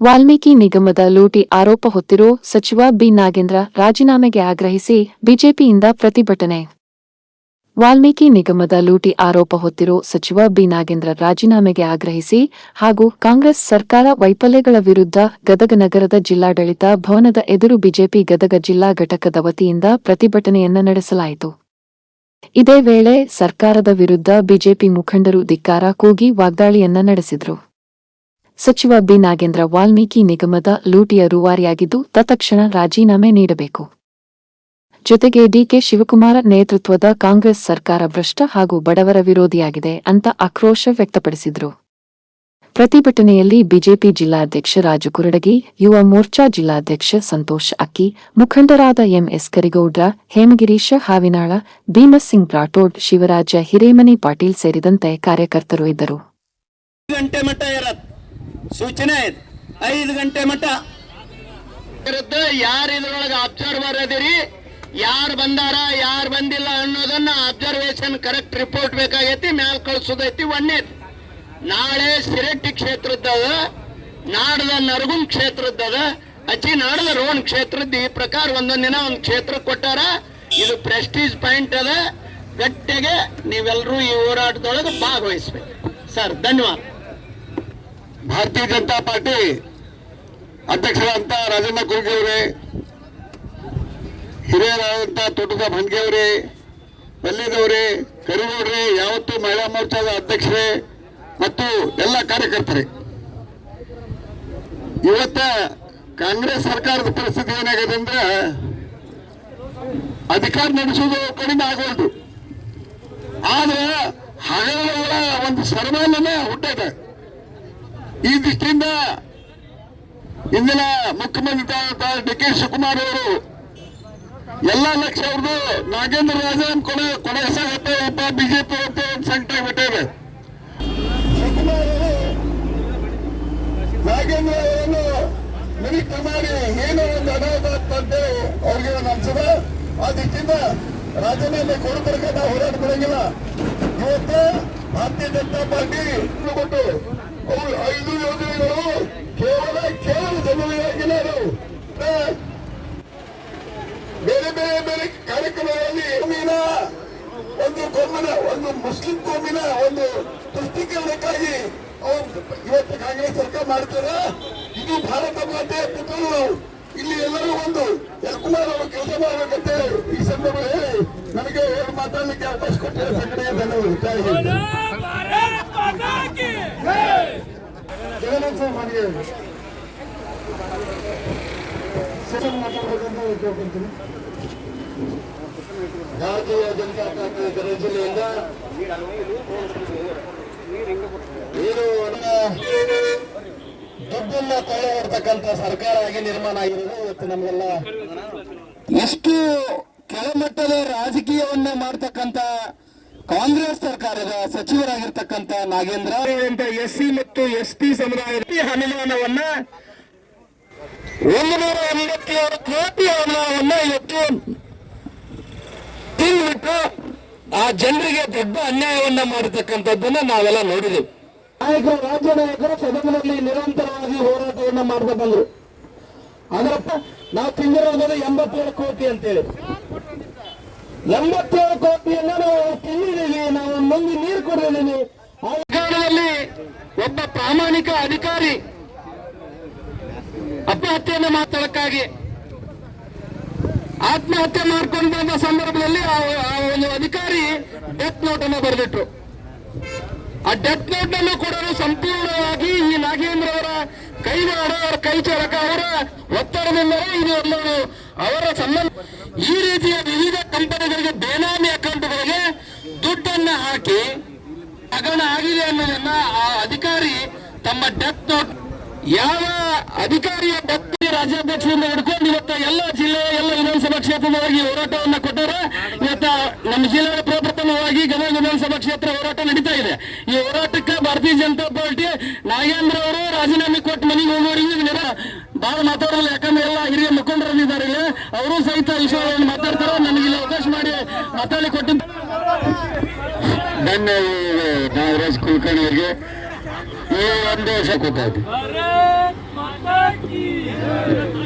ವಾಲ್ಮೀಕಿ ನಿಗಮದ ಲೂಟಿ ಆರೋಪ ಹೊತ್ತಿರೋ ಸಚಿವ ಬಿ ನಾಗೇಂದ್ರ ರಾಜೀನಾಮೆಗೆ ಆಗ್ರಹಿಸಿ ಬಿಜೆಪಿಯಿಂದ ಪ್ರತಿಭಟನೆ. ವಾಲ್ಮೀಕಿ ನಿಗಮದ ಲೂಟಿ ಆರೋಪ ಹೊತ್ತಿರೋ ಸಚಿವ ಬಿ ನಾಗೇಂದ್ರ ರಾಜೀನಾಮೆಗೆ ಆಗ್ರಹಿಸಿ ಹಾಗೂ ಕಾಂಗ್ರೆಸ್ ಸರ್ಕಾರ ವೈಫಲ್ಯಗಳ ವಿರುದ್ಧ ಗದಗ ನಗರದ ಜಿಲ್ಲಾಡಳಿತ ಭವನದ ಎದುರು ಬಿಜೆಪಿ ಗದಗ ಜಿಲ್ಲಾ ಘಟಕದ ವತಿಯಿಂದ ಪ್ರತಿಭಟನೆಯನ್ನ ನಡೆಸಲಾಯಿತು. ಇದೇ ವೇಳೆ ಸರ್ಕಾರದ ವಿರುದ್ಧ ಬಿಜೆಪಿ ಮುಖಂಡರು ಧಿಕ್ಕಾರ ಕೂಗಿ ವಾಗ್ದಾಳಿಯನ್ನ ನಡೆಸಿದರು. ಸಚಿವ ಬಿ ನಾಗೇಂದ್ರ ವಾಲ್ಮೀಕಿ ನಿಗಮದ ಲೂಟಿಯ ರೂವಾರಿಯಾಗಿದ್ದು ತತ್ಕ್ಷಣ ರಾಜೀನಾಮೆ ನೀಡಬೇಕು. ಜೊತೆಗೆ ಡಿಕೆ ಶಿವಕುಮಾರ ನೇತೃತ್ವದ ಕಾಂಗ್ರೆಸ್ ಸರ್ಕಾರ ಭ್ರಷ್ಟ ಹಾಗೂ ಬಡವರ ವಿರೋಧಿಯಾಗಿದೆ ಅಂತ ಆಕ್ರೋಶ ವ್ಯಕ್ತಪಡಿಸಿದರು. ಪ್ರತಿಭಟನೆಯಲ್ಲಿ ಬಿಜೆಪಿ ಜಿಲ್ಲಾಧ್ಯಕ್ಷ ರಾಜು ಕುರಡಗಿ, ಯುವ ಮೋರ್ಚಾ ಜಿಲ್ಲಾಧ್ಯಕ್ಷ ಸಂತೋಷ್ ಅಕ್ಕಿ, ಮುಖಂಡರಾದ ಎಂಎಸ್ ಕರಿಗೌಡ್ರ, ಹೇಮಗಿರೀಶ ಹಾವಿನಾಳ, ಭೀಮಸಿಂಗ್ ರಾಠೋಡ್, ಶಿವರಾಜ ಹಿರೇಮನಿ ಪಾಟೀಲ್ ಸೇರಿದಂತೆ ಕಾರ್ಯಕರ್ತರು ಇದ್ದರು. ಸೂಚನೆ 5 ಗಂಟೆ ಮಟ್ಟ ಯಾರು ಇದ್ರೊಳಗೆ ಅಬ್ಸರ್ವರ್ ಅದಿರಿ, ಯಾರು ಬಂದಾರ ಯಾರು ಬಂದಿಲ್ಲ ಅನ್ನೋದನ್ನ ಅಬ್ಸರ್ವೇಷನ್ ಕರೆಕ್ಟ್ ರಿಪೋರ್ಟ್ ಬೇಕಾಗೈತಿ, ಮ್ಯಾಲ್ ಕಳಿಸೋದೈತಿ. ಒಂದೇತಿ ನಾಳೆ ಸಿರೆಟ್ಟಿ ಕ್ಷೇತ್ರದ್ದದ, ನಾಡದ ನರಗುಂ ಕ್ಷೇತ್ರದ್ದದ, ನಾಡದ ರೋಣ ಕ್ಷೇತ್ರದ್ದು. ಈ ಪ್ರಕಾರ ಒಂದೊಂದು ದಿನ ಒಂದು ಕ್ಷೇತ್ರ ಕೊಟ್ಟಾರ. ಇದು ಪ್ರೆಸ್ಟೀಜ್ ಪಾಯಿಂಟ್ ಅದ. ಗಟ್ಟಿಗೆ ನೀವೆಲ್ಲರೂ ಈ ಹೋರಾಟದೊಳಗೆ ಭಾಗವಹಿಸ್ಬೇಕು ಸರ್. ಧನ್ಯವಾದ. ಭಾರತೀಯ ಜನತಾ ಪಾರ್ಟಿ ಅಧ್ಯಕ್ಷರಾದಂಥ ರಾಜಣ್ಣ ಕುರ್ಗಿ ಅವರೇ, ಹಿರಿಯರಾದಂಥ ತೋಟದ ಭಂಡ್ಗೆ ಅವರೇ, ಮಲ್ಲಿದವರೇ, ಕರಿಗೌಡ್ರೆ, ಯಾವತ್ತು ಮಹಿಳಾ ಮೋರ್ಚಾದ ಅಧ್ಯಕ್ಷರೇ ಮತ್ತು ಎಲ್ಲ ಕಾರ್ಯಕರ್ತರೇ, ಇವತ್ತ ಕಾಂಗ್ರೆಸ್ ಸರ್ಕಾರದ ಪರಿಸ್ಥಿತಿ ಏನಾಗಿದೆ ಅಂದ್ರೆ ಅಧಿಕಾರ ನಡೆಸುವುದು ಕಡಿಮೆ ಆಗೋದು. ಆದ್ರೆ ಹಗಲುಗಳ ಒಂದು ಸರ್ವಾಲನೆ ಹುಟ್ಟಿದೆ. ಈ ದೃಷ್ಟಿಯಿಂದ ಇಂದಿನ ಮುಖ್ಯಮಂತ್ರಿ ಡಿಕೆ ಶಿವಕುಮಾರ್ ಅವರು ಎಲ್ಲ ಲಕ್ಷ ಅವ್ರದ್ದು ನಾಗೇಂದ್ರ ರಾಜನ್ ಕೊನೆಸಾಗತ್ತೆ ಒಬ್ಬ ಬಿಜೆಪಿ ಅಂತ ಒಂದು ಸಂಕಟ ಬಿಟ್ಟಿದೆ. ಶಿವಕುಮಾರ್ ಅವರು ನಾಗೇಂದ್ರ ಅವರನ್ನು ನಿರೀಕ್ಷೆ ಮಾಡಿ ಏನೋ ಒಂದು ಅನಾಹುತ ಅಂತ ಅವ್ರಿಗೆ ಅನ್ಸದ. ಆ ದೃಷ್ಟಿಯಿಂದ ರಾಜೀನಾಮೆ ಕೊಡೋದಕ್ಕೆ ನಾವು ಹೋರಾಟ ಮಾಡಂಗಿಲ್ಲ. ಇವತ್ತು ಭಾರತೀಯ ಜನತಾ ಪಾರ್ಟಿ ಕೊಟ್ಟು 5 ಯೋಜನೆಗಳು ಕೇವಲ ಜನರಿಗಾಗಿಲ್ಲ. ಬೇರೆ ಬೇರೆ ಬೇರೆ ಕಾರ್ಯಕ್ರಮಗಳಲ್ಲಿ ಒಂದು ಮುಸ್ಲಿಂ ಕೋಮಿನ ಒಂದು ತುಷ್ಟೀಕರಣಕ್ಕಾಗಿ ಇವತ್ತು ಕಾಂಗ್ರೆಸ್ ಸರ್ಕಾರ ಮಾಡ್ತಾರೆ. ಇದು ಭಾರತ ಮಾತೆಯ ಪುತ್ರರು. ಇಲ್ಲಿ ಎಲ್ಲರೂ ಒಂದು ಕುಮಾರ್ ಅವರು ಕೆಲಸ ಮಾಡಬೇಕಂತೆ ಈ ಸಂದರ್ಭದಲ್ಲಿ ನನಗೆ ಮಾತಾಡಲಿಕ್ಕೆ ಅವಕಾಶ ಕೊಟ್ಟಿರೋ ಸಂಘಟನೆ ಧನ್ಯವಾದ. ಜಗನ್ನಾಥ್ ಸರ್ ನನಗೆ ಮಾತಾಡಬೇಕಂತ ಕೇಳ್ಕೊಂತೀನಿ. ಭಾರತೀಯ ಜನತಾ ಪಾರ್ಟಿ ಗದಗ ಜಿಲ್ಲೆಯಿಂದ ಏನು ದುಡ್ಡನ್ನ ಕೊಳ್ಳಿರ್ತಕ್ಕಂಥ ಸರ್ಕಾರ ಆಗಿ ನಿರ್ಮಾಣ ಆಗಿರೋದು ಇವತ್ತು ನಮಗೆಲ್ಲ ಎಷ್ಟು ಕೆಳಮಟ್ಟದ ರಾಜಕೀಯವನ್ನ ಮಾಡ್ತಕ್ಕಂಥ ಕಾಂಗ್ರೆಸ್ ಸರ್ಕಾರದ ಸಚಿವರಾಗಿರ್ತಕ್ಕಂಥ ನಾಗೇಂದ್ರ SC ಮತ್ತು ST ಸಮುದಾಯದ ಅನುದಾನವನ್ನ 187 ಕೋಟಿ ಅನುದಾನವನ್ನ ಇವತ್ತು ತಿಂದ್ಬಿಟ್ಟು ಆ ಜನರಿಗೆ ದೊಡ್ಡ ಅನ್ಯಾಯವನ್ನ ಮಾಡತಕ್ಕಂಥದ್ದನ್ನ ನಾವೆಲ್ಲ ನೋಡಿದೆವು. ನಾಯಕರು, ರಾಜ್ಯ ನಾಯಕರು ಸದನದಲ್ಲಿ ನಿರಂತರವಾಗಿ ಹೋರಾಟವನ್ನ ಮಾಡ್ತಾ ಬಂದ್ರು. ಅದರಪ್ಪ ನಾವು ತಿಂದಿರೋದು 87 ಕೋಟಿ ಅಂತೇಳಿ. 87 ಕೋಟಿಯನ್ನ ನಾವು ತಿಂದಿದ್ದೀವಿ, ನಾವು ಮಂದಿ ನೀರು ಕೊಡಿದ್ದೀವಿ. ಆ ಕಾರಣದಲ್ಲಿ ಒಬ್ಬ ಪ್ರಾಮಾಣಿಕ ಅಧಿಕಾರಿ ಆತ್ಮಹತ್ಯೆಯನ್ನು ಮಾತಾಡಕ್ಕಾಗಿ ಆತ್ಮಹತ್ಯೆ ಮಾಡ್ಕೊಂಡು ಬಂದ ಸಂದರ್ಭದಲ್ಲಿ ಆ ಒಂದು ಅಧಿಕಾರಿ ಡೆತ್ ನೋಟ್ ಅನ್ನು ಬರೆದಿಟ್ರು. ಆ ಡೆತ್ ನೋಟ್ ಅನ್ನು ಕೂಡ ಸಂಪೂರ್ಣವಾಗಿ ಈ ನಾಗೇಂದ್ರ ಅವರ ಕೈವಾಡ, ಅವರ ಕೈಚಾರಕ, ಅವರ ಒತ್ತಡದಿಂದಲೇ ಇದು ಎಲ್ಲರೂ ಅವರ ಸಂಬಂಧ. ಈ ರೀತಿಯ ವಿವಿಧ ಕಂಪನಿಗಳಿಗೆ ಬೇನಾಮಿ ಅಕೌಂಟ್ಗಳಿಗೆ ದುಡ್ಡನ್ನ ಹಾಕಿ ಹಗರಣ ಆಗಿದೆ ಅನ್ನೋದನ್ನ ಆ ಅಧಿಕಾರಿ ತಮ್ಮ ಡೆತ್ ನೋಟ್, ಯಾವ ಅಧಿಕಾರಿಯ ಡೆತ್ ರಾಜ್ಯಾಧ್ಯಕ್ಷರಿಂದ ಹಿಡ್ಕೊಂಡು ಇವತ್ತ ಎಲ್ಲ ಜಿಲ್ಲೆ, ಎಲ್ಲ ವಿಧಾನಸಭಾ ಕ್ಷೇತ್ರದವಾಗಿ ಹೋರಾಟವನ್ನ ಕೊಟ್ಟರೆ ಇವತ್ತ ನಮ್ಮ ಜಿಲ್ಲೆಯ ಪ್ರಪ್ರಥಮವಾಗಿ ಗದಗ ವಿಧಾನಸಭಾ ಕ್ಷೇತ್ರ ಹೋರಾಟ ನಡೀತಾ ಇದೆ. ಈ ಹೋರಾಟಕ್ಕೆ ಭಾರತೀಯ ಜನತಾ ಪಾರ್ಟಿ ನಾಗೇಂದ್ರ ಅವರು ರಾಜೀನಾಮೆ ಕೊಟ್ಟು ಮನೆಗೆ ಹೋಗೋರಿಗೆ ಬಹಳ ಮಾತಾಡಲ್ಲ. ಯಾಕಂದ್ರೆ ಎಲ್ಲ ಹಿರಿಯ ಮುಖಂಡರಿದ್ದಾರೆ, ಅವರು ಸಹಿತ ವಿಷಯಗಳನ್ನು ಮಾತಾಡ್ತಾರೆ. ನನಗೆ ಇಲ್ಲಿ ಅವಕಾಶ ಮಾಡಿ ಮಾತಾಡಿ ಕೊಟ್ಟಿದ್ದ ಧನ್ಯವಾದ ನಾಗರಾಜ್ ಕುಲಕರ್ಣಿ ಅವರಿಗೆ ಈ ಒಂದು ಗೊತ್ತಾಯ್ತು. माता की